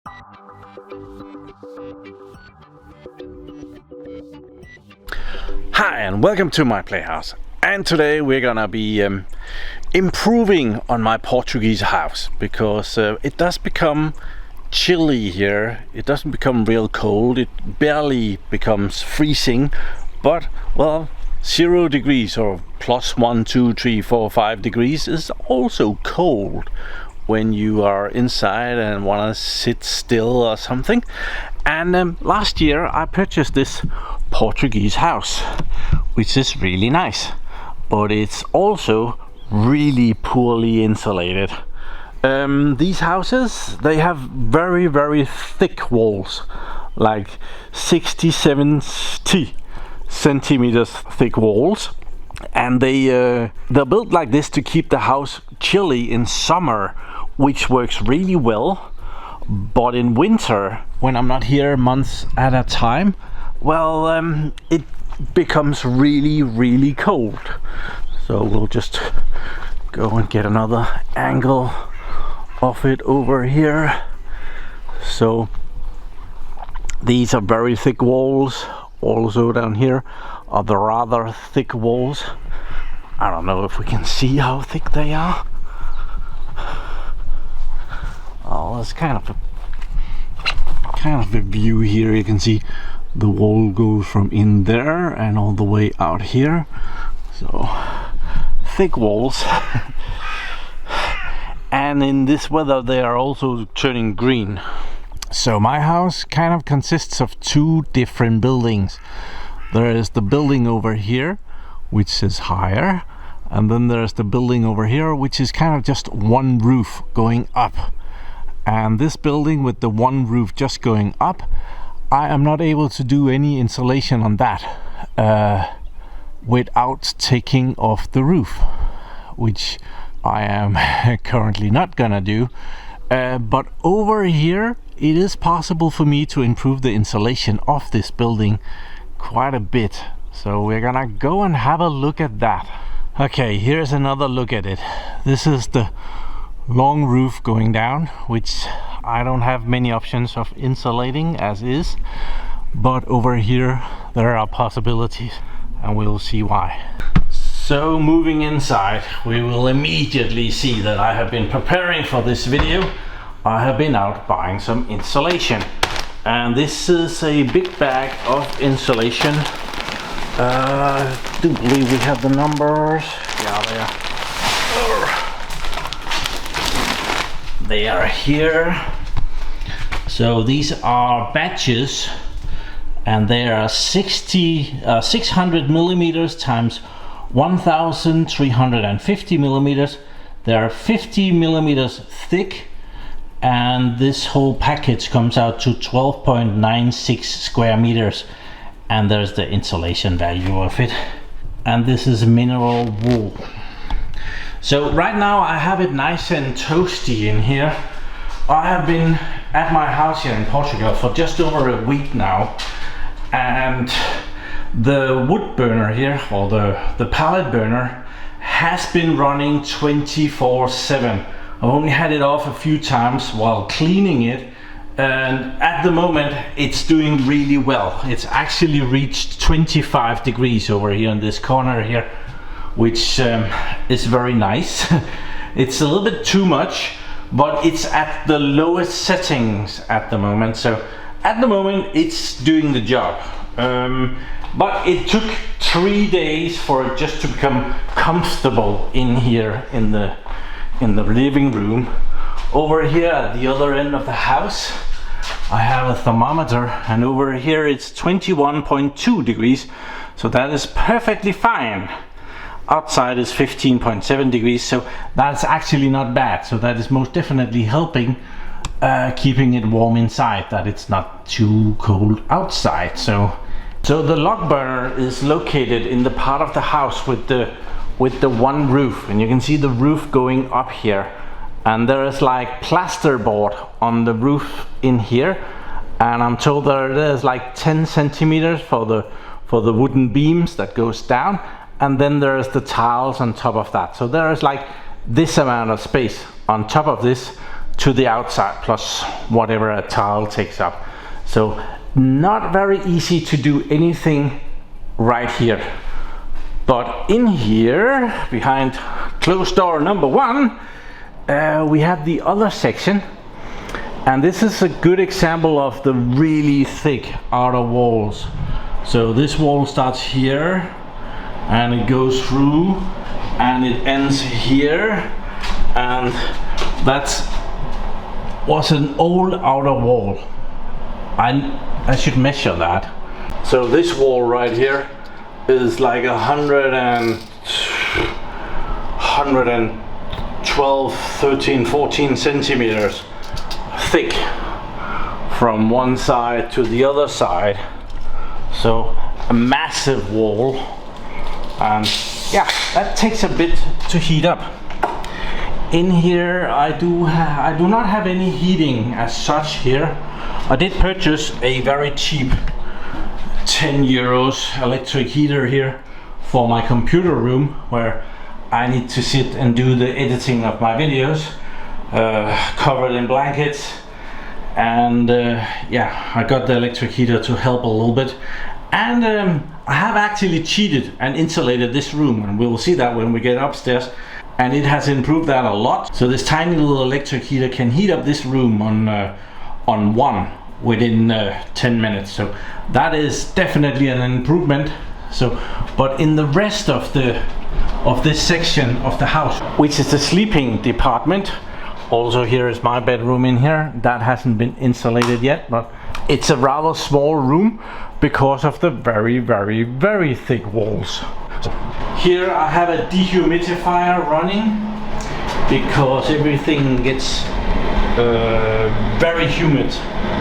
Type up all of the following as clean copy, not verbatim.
Hi and welcome to my playhouse, and today we're gonna be improving on my Portuguese house because it does become chilly here. It doesn't become real cold, it barely becomes freezing, but well, 0 degrees or plus 1, 2, 3, 4, 5 degrees is also cold when you are inside and want to sit still or something. And last year I purchased this Portuguese house, which is really nice, but it's also really poorly insulated. These houses, they have very thick walls, like 60-70 centimeters thick walls, and they're built like this to keep the house chilly in summer, which works really well. But in winter, when I'm not here months at a time, well, it becomes really cold. So we'll just go and get another angle of it over here. So these are very thick walls. Also down here are the rather thick walls. I don't know if we can see how thick they are. Oh, there's kind of a view here. You can see the wall goes from in there and all the way out here. So thick walls. And in this weather they are also turning green. So my house kind of consists of two different buildings. There is the building over here, which is higher, and then there's the building over here, which is kind of just one roof going up. And this building with the one roof just going up, I am not able to do any insulation on that without taking off the roof, which I am currently not gonna do. But over here it is possible for me to improve the insulation of this building quite a bit. So we're gonna go and have a look at that. Okay, here's another look at it. This is the long roof going down, which I don't have many options of insulating as is, but over here there are possibilities, and we'll see why. So moving inside, we will immediately see that I have been preparing for this video. I have been out buying some insulation, and this is a big bag of insulation. I do believe we have the numbers. Yeah, they are here. So these are batches, and they are 600 millimeters times 1350 millimeters. They are 50 millimeters thick, and this whole package comes out to 12.96 square meters, and there's the insulation value of it. And this is mineral wool. So right now I have it nice and toasty in here. I have been at my house here in Portugal for just over a week now, and the wood burner here, or the pallet burner, has been running 24/7. I've only had it off a few times while cleaning it, and at the moment it's doing really well. It's actually reached 25 degrees over here in this corner here, which is very nice. It's a little bit too much, but it's at the lowest settings at the moment. So at the moment it's doing the job. But it took 3 days for it just to become comfortable in here in the living room. Over here at the other end of the house I have a thermometer, and over here it's 21.2 degrees, so that is perfectly fine. Outside is 15.7 degrees, so that's actually not bad. So that is most definitely helping keeping it warm inside, that it's not too cold outside. So the log burner is located in the part of the house with the one roof, and you can see the roof going up here, and there is like plasterboard on the roof in here, and I'm told that there's like 10 centimeters for the wooden beams that goes down, and then there's the tiles on top of that. So there is like this amount of space on top of this to the outside, plus whatever a tile takes up. So not very easy to do anything right here. But in here, behind closed door number 1, we have the other section. And this is a good example of the really thick outer walls. So this wall starts here and it goes through and it ends here, and that was an old outer wall. I should measure that. So this wall right here is like 112, 13, 14 centimeters thick from one side to the other side. So a massive wall, and yeah, that takes a bit to heat up. In here I do not have any heating as such here. I did purchase a very cheap 10 euros electric heater here for my computer room, where I need to sit and do the editing of my videos, covered in blankets. And yeah, I got the electric heater to help a little bit. And I have actually cheated and insulated this room, and we'll see that when we get upstairs. And it has improved that a lot. So this tiny little electric heater can heat up this room on 1 within 10 minutes. So that is definitely an improvement. So, but in the rest of this section of the house, which is the sleeping department, also here is my bedroom in here. That hasn't been insulated yet, but it's a rather small room because of the very, very, very thick walls. So here I have a dehumidifier running because everything gets very humid.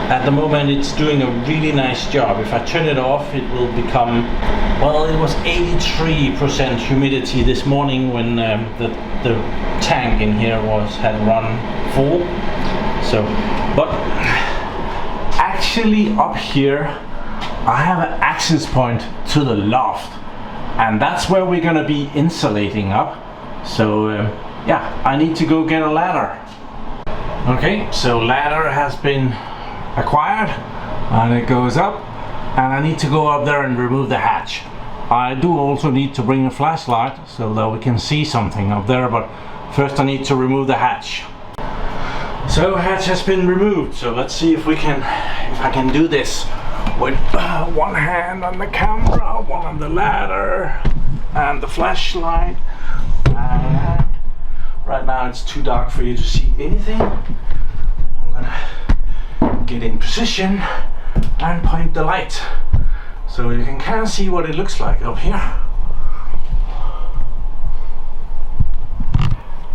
At the moment it's doing a really nice job. If I turn it off, it will become, well, it was 83% humidity this morning when the tank in here had run full. So, but actually up here I have an access point to the loft, and that's where we're gonna be insulating up. So yeah, I need to go get a ladder. Okay, so ladder has been acquired and it goes up, and I need to go up there and remove the hatch. I do also need to bring a flashlight so that we can see something up there, but first I need to remove the hatch. So hatch has been removed, so let's see if I can do this with one hand on the camera, one on the ladder and the flashlight. And right now it's too dark for you to see anything. I'm gonna get in position and point the light so you can kind of see what it looks like up here.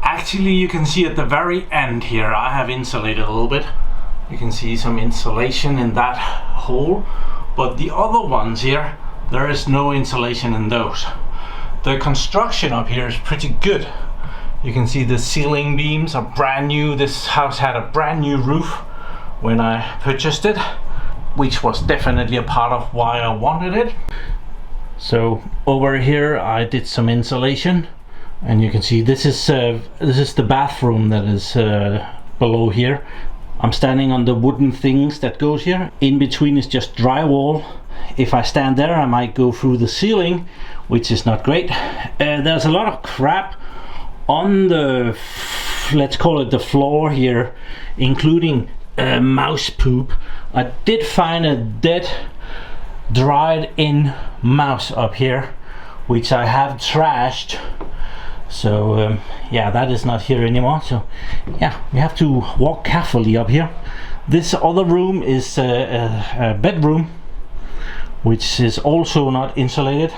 Actually, you can see at the very end here I have insulated a little bit. You can see some insulation in that hole, but the other ones here, there is no insulation in those. The construction up here is pretty good. You can see the ceiling beams are brand new. This house had a brand new roof when I purchased it, which was definitely a part of why I wanted it. So over here I did some insulation, and you can see this is the bathroom that is below here. I'm standing on the wooden things that goes here. In between is just drywall. If I stand there I might go through the ceiling, which is not great. There's a lot of crap on the, let's call it the floor here, including mouse poop. I did find a dead dried in mouse up here, which I have trashed. So yeah, that is not here anymore. So yeah, we have to walk carefully up here. This other room is a bedroom, which is also not insulated.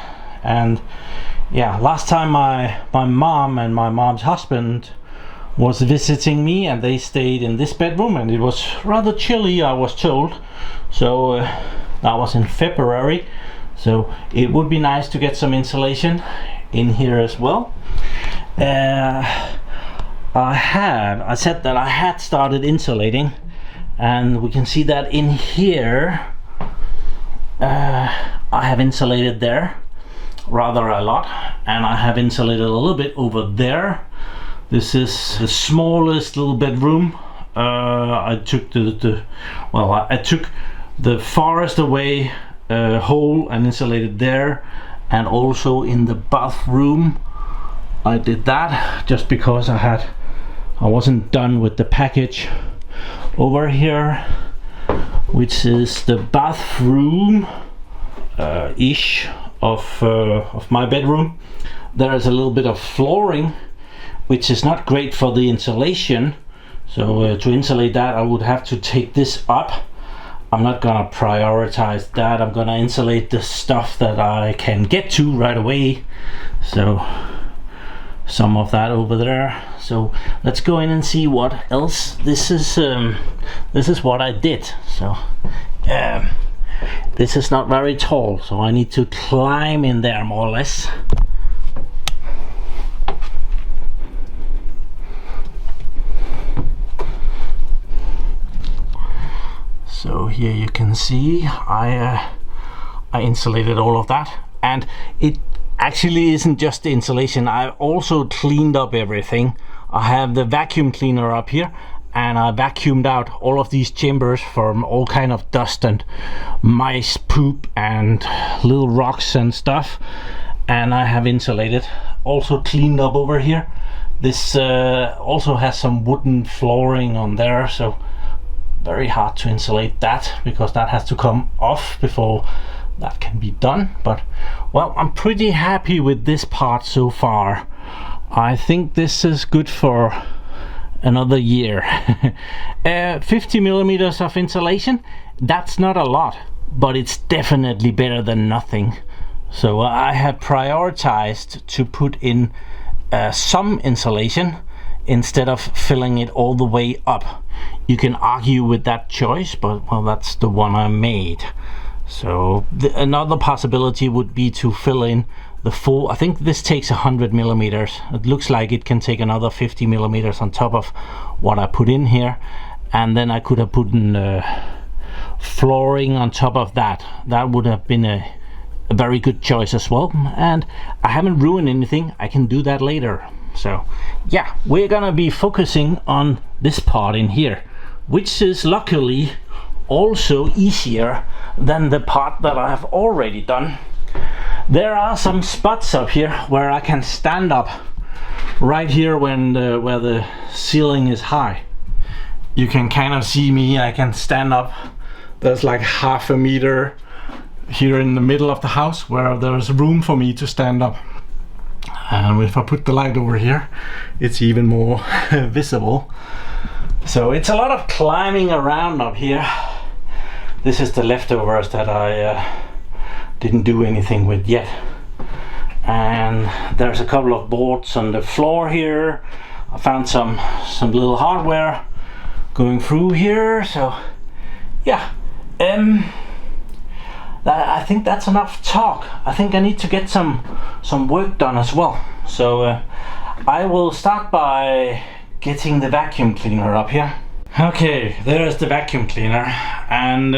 And yeah, last time my mom and my mom's husband was visiting me, and they stayed in this bedroom, and it was rather chilly, I was told. So that was in February, so it would be nice to get some insulation in here as well. I said that I had started insulating, and we can see that in here I have insulated there rather a lot, and I have insulated a little bit over there. This is the smallest little bedroom I took I took the farthest away hole and insulated there, and also in the bathroom I did that, just because I wasn't done with the package over here, which is the bathroom ish of my bedroom. There is a little bit of flooring which is not great for the insulation, so to insulate that I would have to take this up. I'm not gonna prioritize that. I'm gonna insulate the stuff that I can get to right away, so some of that over there. So let's go in and see what else. This is what I did. So this is not very tall, so I need to climb in there more or less. So here you can see I insulated all of that, and it actually isn't just the insulation. I also cleaned up everything. I have the vacuum cleaner up here, and I vacuumed out all of these chambers from all kind of dust and mice poop and little rocks and stuff, and I have insulated, also cleaned up over here. This also has some wooden flooring on there, so very hard to insulate that because that has to come off before that can be done. But well, I'm pretty happy with this part so far. I think this is good for another year. 50 millimeters of insulation, that's not a lot, but it's definitely better than nothing. So I have prioritized to put in some insulation instead of filling it all the way up. You can argue with that choice, but well, that's the one I made. So another possibility would be to fill in the full. I think this takes 100 millimeters. It looks like it can take another 50 millimeters on top of what I put in here, and then I could have put in flooring on top of that. That would have been a very good choice as well, and I haven't ruined anything. I can do that later. So yeah, we're gonna be focusing on this part in here, which is luckily also easier than the part that I have already done. There are some spots up here where I can stand up right here when where the ceiling is high. You can kind of see me. I can stand up. There's like half a meter here in the middle of the house where there's room for me to stand up. And if I put the light over here, it's even more visible. So it's a lot of climbing around up here. This is the leftovers that I didn't do anything with yet. And there's a couple of boards on the floor here. I found some little hardware going through here. So yeah, I think that's enough talk. I think I need to get some work done as well. So I will start by getting the vacuum cleaner up here. Okay, there's the vacuum cleaner, and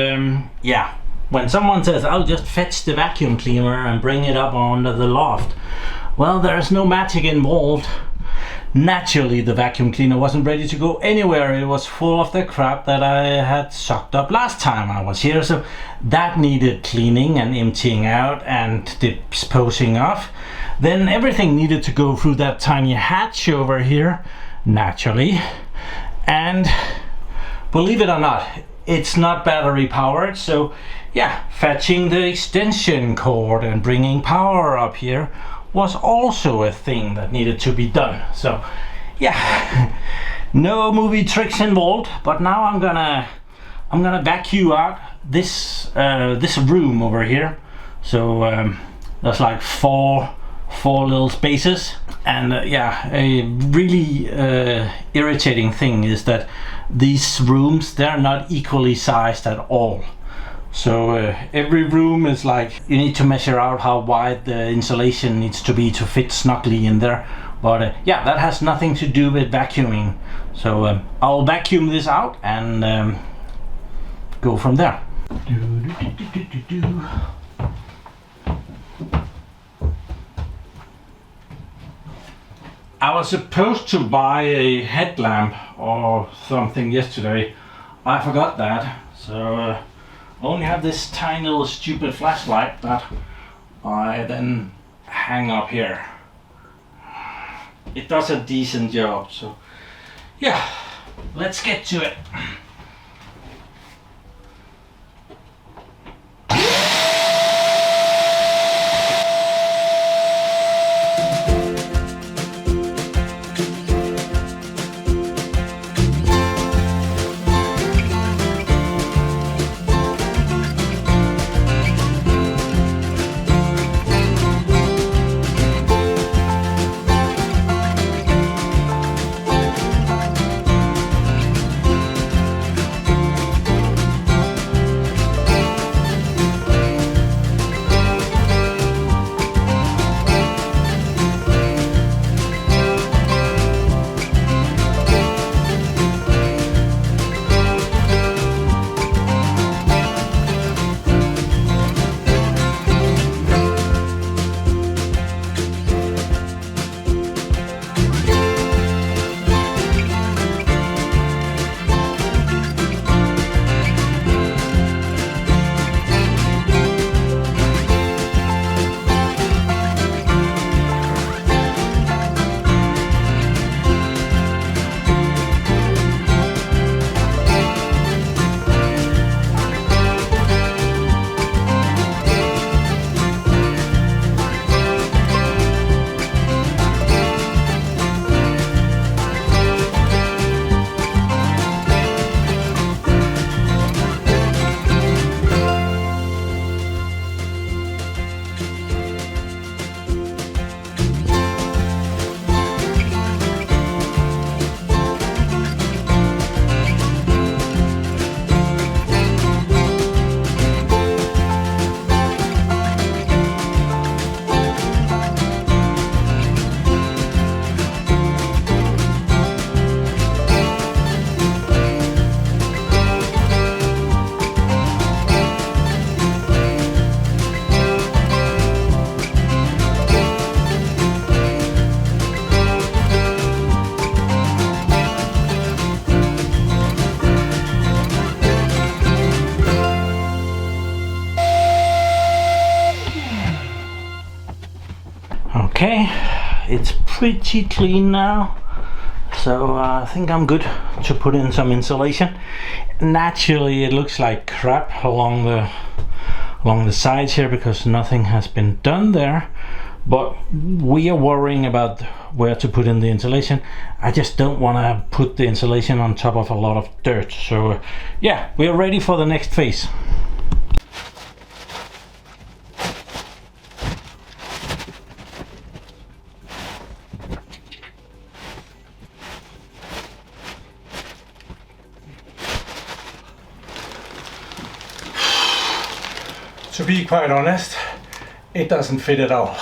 yeah, when someone says I'll just fetch the vacuum cleaner and bring it up onto the loft, well, there's no magic involved. Naturally, the vacuum cleaner wasn't ready to go anywhere. It was full of the crap that I had sucked up last time I was here, so that needed cleaning and emptying out and disposing of. Then everything needed to go through that tiny hatch over here, naturally. And believe it or not, it's not battery powered, so yeah, fetching the extension cord and bringing power up here was also a thing that needed to be done. So yeah, no movie tricks involved, but now I'm gonna vacuum out this room over here. So there's like four little spaces, and yeah, a really irritating thing is that these rooms, they're not equally sized at all. So every room is like, you need to measure out how wide the insulation needs to be to fit snugly in there. But yeah, that has nothing to do with vacuuming. So I'll vacuum this out and go from there. I was supposed to buy a headlamp or something yesterday. I forgot that, so I only have this tiny little stupid flashlight that I then hang up here. It does a decent job, so yeah, let's get to it. Okay, it's pretty clean now, so I think I'm good to put in some insulation. Naturally it looks like crap along the sides here because nothing has been done there, but we are worrying about where to put in the insulation. I just don't want to put the insulation on top of a lot of dirt, so yeah, we are ready for the next phase. To be quite honest, it doesn't fit at all.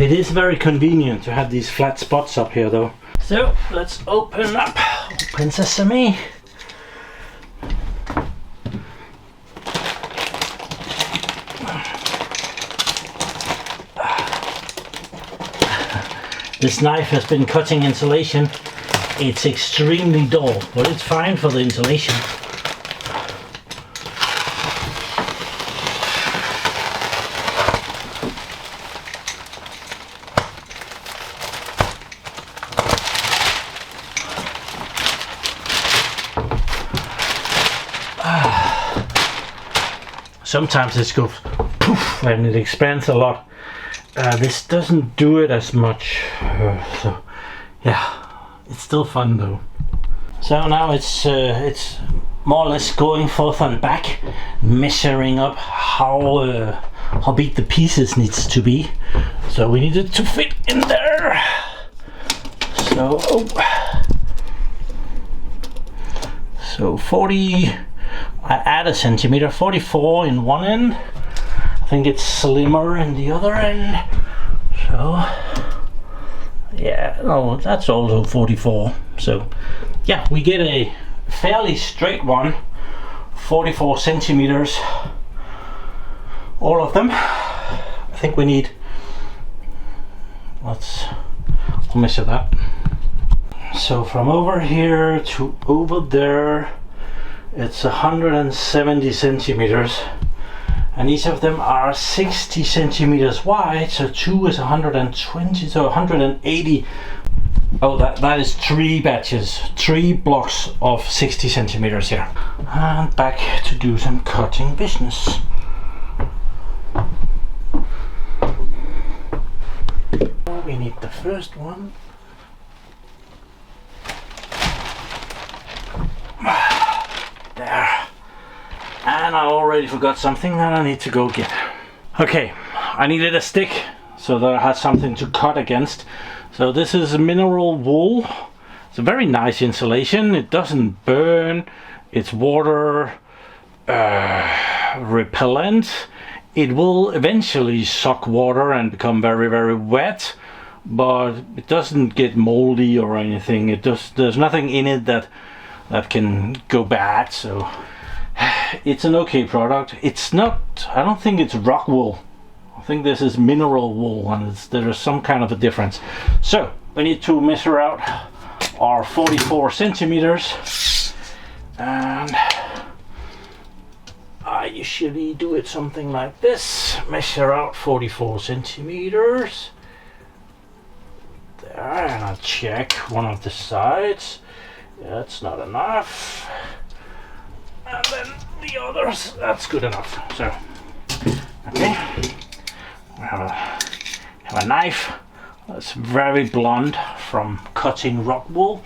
It is very convenient to have these flat spots up here though. So let's open up. Open sesame. This knife has been cutting insulation. It's extremely dull, but it's fine for the insulation. Sometimes this goes poof and it expands a lot. This doesn't do it as much, so yeah, it's still fun though. So now it's more or less going forth and back, measuring up how big the pieces needs to be. So we need it to fit in there. So 40. I add a centimeter, 44 in one end. I think it's slimmer in the other end. So Yeah, no, that's also 44. So yeah, we get a fairly straight one, 44 centimeters, all of them. I think we need, I'll measure that. So from over here to over there, it's 170 centimeters, and each of them are 60 centimeters wide, so 2 is 120, so 180. Oh, that is 3 batches, 3 blocks of 60 centimeters here. And back to do some cutting business. We need the first one. There. And I already forgot something that I need to go get. Okay, I needed a stick so that I had something to cut against. So this is mineral wool. It's a very nice insulation. It doesn't burn. It's water repellent. It will eventually suck water and become very, very wet, but it doesn't get moldy or anything. There's nothing in it that can go bad, so it's an okay product. It's not, I don't think it's rock wool. I think this is mineral wool, and there is some kind of a difference. So we need to measure out our 44 centimeters, and I usually do it something like this. Measure out 44 centimeters. There, and I'll check one of the sides. That's not enough. And then the others, that's good enough. So, okay. We have a knife that's very blunt from cutting rock wool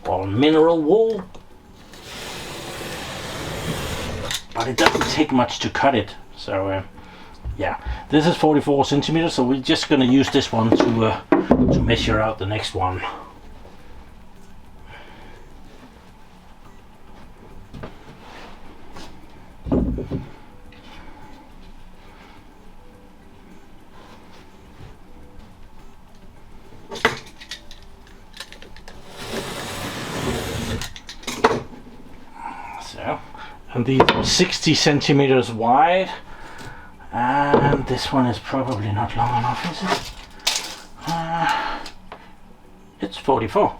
or mineral wool. But it doesn't take much to cut it. So, yeah. This is 44 centimeters, so we're just going to use this one to measure out the next one. So, and these are 60 centimeters wide, and this one is probably not long enough, is it? It's 44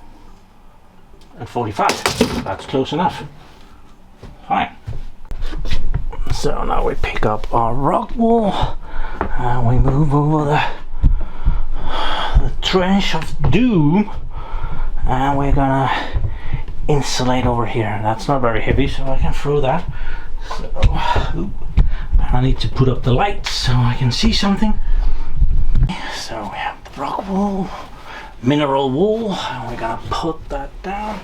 and 45. That's close enough. Fine. So now we pick up our rock wool and we move over the trench of doom, and we're gonna insulate over here. That's not very heavy, so I can throw that. So I need to put up the lights so I can see something. So we have the rock wool, mineral wool, and we're gonna put that down.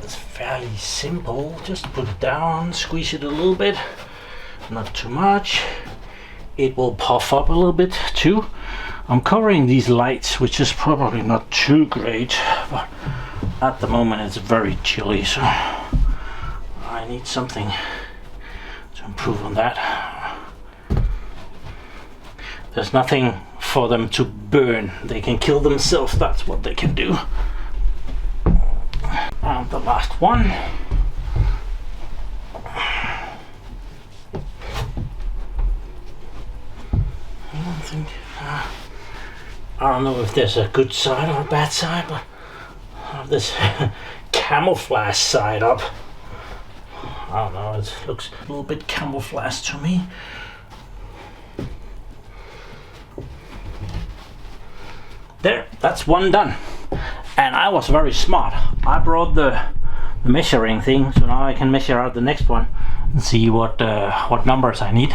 It's fairly simple. Just put it down, squeeze it a little bit, not too much. It will puff up a little bit too. I'm covering these lights, which is probably not too great, but at the moment it's very chilly, so I need something to improve on that. There's nothing for them to burn. They can kill themselves, that's what they can do. And the last one. I don't know if there's a good side or a bad side, but I have this camouflage side up. I don't know, it looks a little bit camouflaged to me. There, that's one done. And I was very smart. I brought the measuring thing, so now I can measure out the next one and see what numbers I need.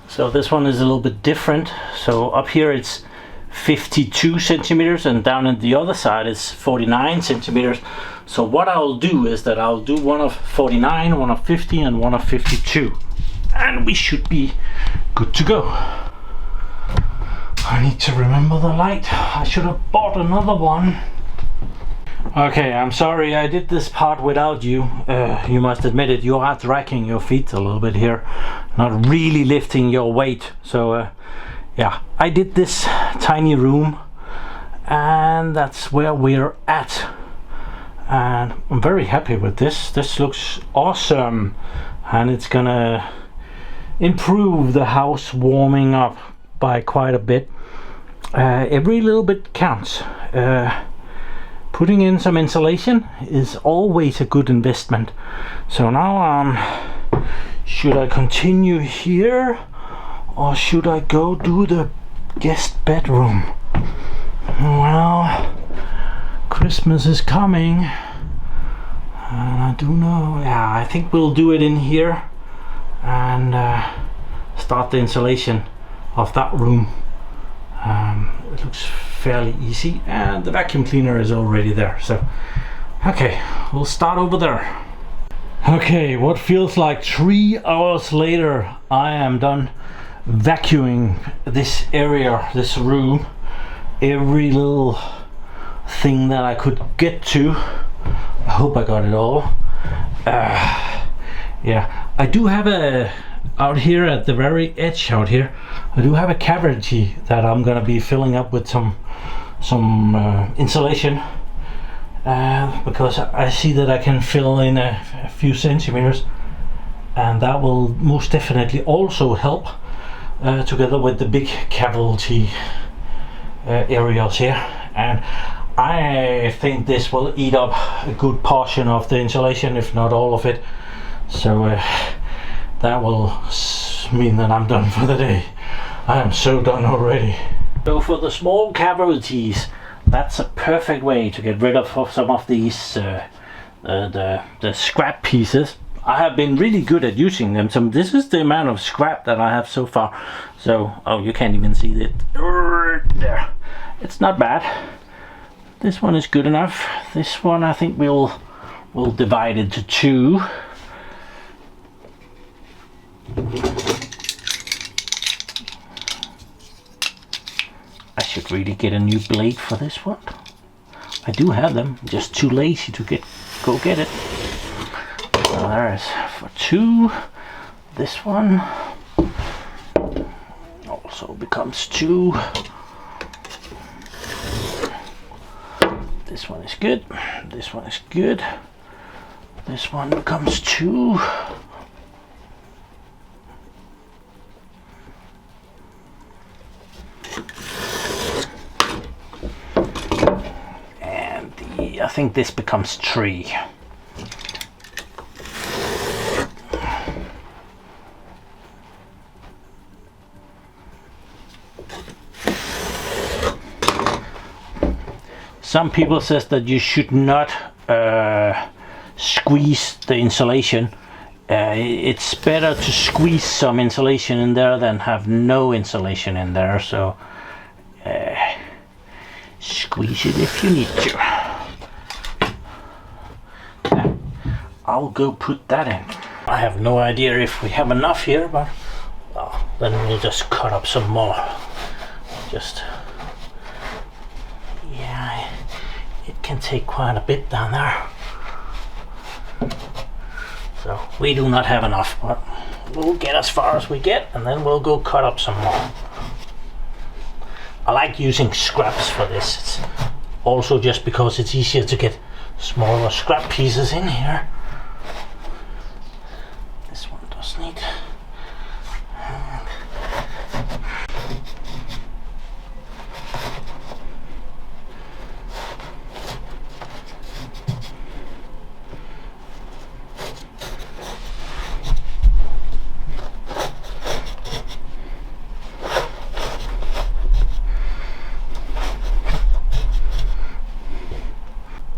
So this one is a little bit different. So up here it's 52 centimeters, and down on the other side it's 49 centimeters. So what I'll do is that I'll do one of 49, one of 50, and one of 52, and we should be good to go. I need to remember the light. I should have bought another one. Okay, I'm sorry I did this part without you. You must admit it, you are dragging your feet a little bit here, not really lifting your weight. So yeah, I did this tiny room, and that's where we're at. And I'm very happy with this. This looks awesome, and it's gonna improve the house warming up by quite a bit. Every little bit counts. Putting in some insulation is always a good investment. So now should I continue here, or should I go do the guest bedroom? Well, Christmas is coming, and I do know. Yeah, I think we'll do it in here and start the insulation of that room. It looks fairly easy, and the vacuum cleaner is already there. So, okay, we'll start over there. Okay, what feels like 3 hours later, I am done vacuuming this area, this room, every little thing that I could get to. I hope I got it all. Yeah, I do have out here at the very edge out here, I do have a cavity that I'm gonna be filling up with some insulation, because I see that I can fill in a few centimeters, and that will most definitely also help together with the big cavity areas here. And I think this will eat up a good portion of the insulation, if not all of it. So that will mean that I'm done for the day. I am so done already. So for the small cavities, that's a perfect way to get rid of some of these the scrap pieces. I have been really good at using them. So this is the amount of scrap that I have so far. So, oh, you can't even see it there. It's not bad. This one is good enough. This one I think we'll divide into 2. I should really get a new blade for this one. I do have them, just too lazy to go get it. So there's for 2. This one also becomes 2. This one is good. This one is good. This one becomes 2. And I think this becomes 3. Some people says that you should not squeeze the insulation. It's better to squeeze some insulation in there than have no insulation in there. So squeeze it if you need to. Yeah, I'll go put that in. I have no idea if we have enough here, but then we'll just cut up some more. Yeah, it can take quite a bit down there. So we do not have enough, but we'll get as far as we get, and then we'll go cut up some more. I like using scraps for this. It's also just because it's easier to get smaller scrap pieces in here. This one does need.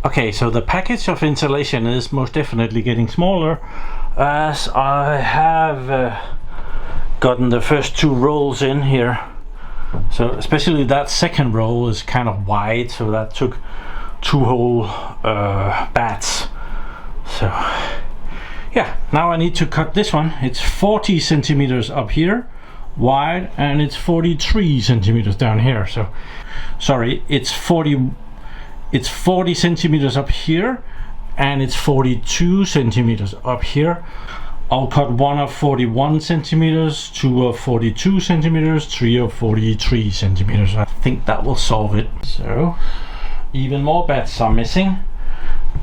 Okay, so the package of insulation is most definitely getting smaller as I have gotten the first 2 rolls in here. So especially that second roll is kind of wide, so that took 2 whole bats. So yeah, now I need to cut this one. It's 40 centimeters up here wide, and it's 43 centimeters down here. So sorry, it's 40 centimeters up here, and it's 42 centimeters up here. I'll cut one of 41 centimeters, two of 42 centimeters, three of 43 centimeters. I think that will solve it. So even more beds are missing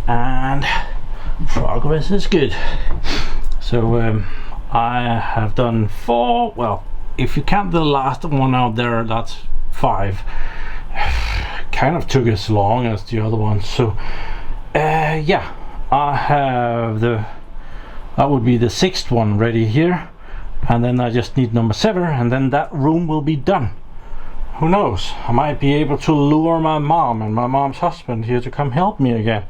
and progress is good. So I have done 4, well, if you count the last one out there, that's 5. Kind of took as long as the other one. So yeah, I have that would be the 6th one ready here, and then I just need number 7, and then that room will be done. Who knows, I might be able to lure my mom and my mom's husband here to come help me again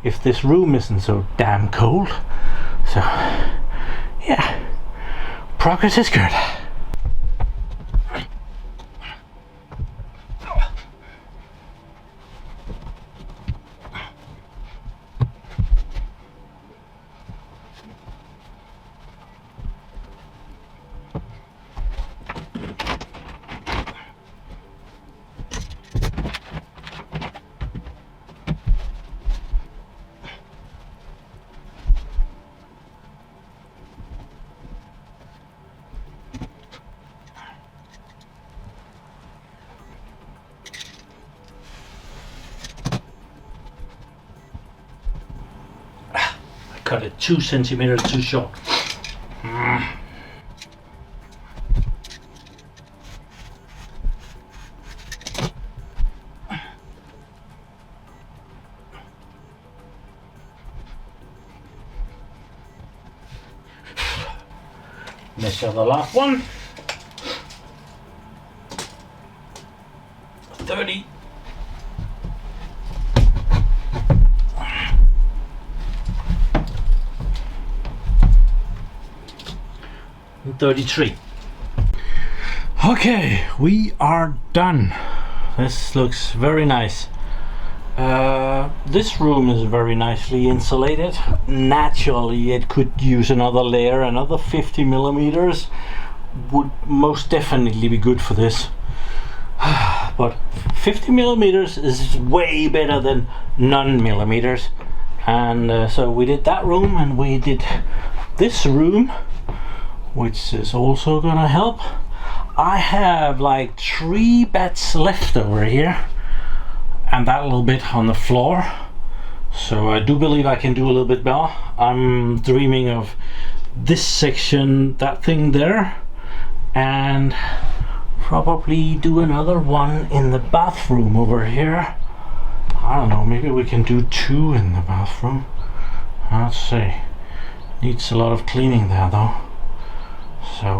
if this room isn't so damn cold. So yeah, progress is good. Cut it 2 centimeters too short. Measure the last one. 30. 33. Okay, we are done. This looks very nice. This room is very nicely insulated. Naturally, it could use another layer. Another 50 millimeters would most definitely be good for this. But 50 millimeters is way better than none millimeters. And so we did that room, and we did this room, which is also gonna help. I have like 3 beds left over here, and that little bit on the floor. So I do believe I can do a little bit better. I'm dreaming of this section, that thing there, and probably do another one in the bathroom over here. I don't know, maybe we can do 2 in the bathroom. Let's see. Needs a lot of cleaning there though. So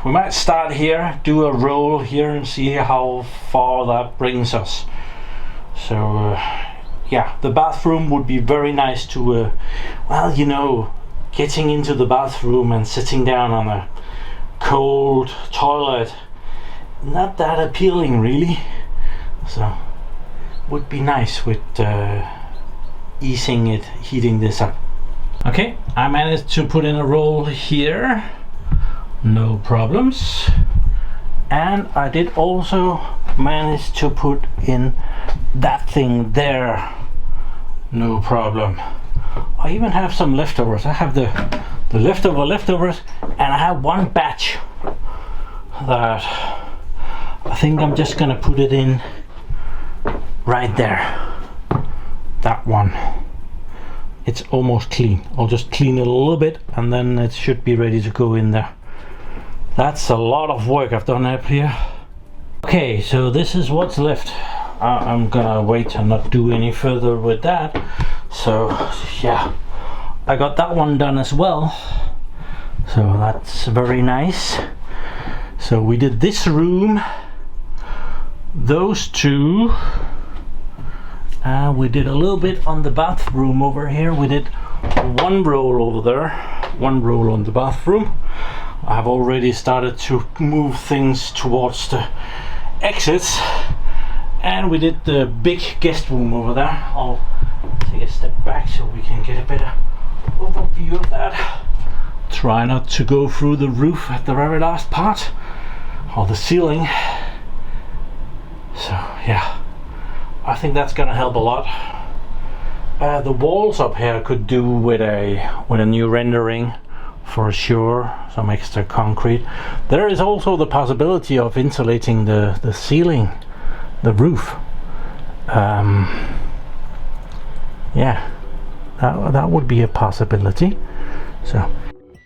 we might start here, do a roll here, and see how far that brings us. So yeah, the bathroom would be very nice to well, you know, getting into the bathroom and sitting down on a cold toilet, not that appealing really. So would be nice with heating this up. Okay, I managed to put in a roll here. No problems. And I did also manage to put in that thing there. No problem. I even have some leftovers. I have the leftovers, and I have one batch that I think I'm just gonna put it in right there. That one. It's almost clean. I'll just clean it a little bit, and then it should be ready to go in there. That's a lot of work I've done up here. Okay, so this is what's left. I'm gonna wait and not do any further with that. So yeah, I got that one done as well. So that's very nice. So we did this room, those 2, and we did a little bit on the bathroom over here. We did 1 roll over there, 1 roll on the bathroom. I've already started to move things towards the exits, and we did the big guest room over there. I'll take a step back so we can get a better overview of that. Try not to go through the roof at the very last part, or the ceiling. So yeah, I think that's gonna help a lot. The walls up here could do with a new rendering for sure, some extra concrete. There is also the possibility of insulating the ceiling, the roof. Yeah, that would be a possibility. So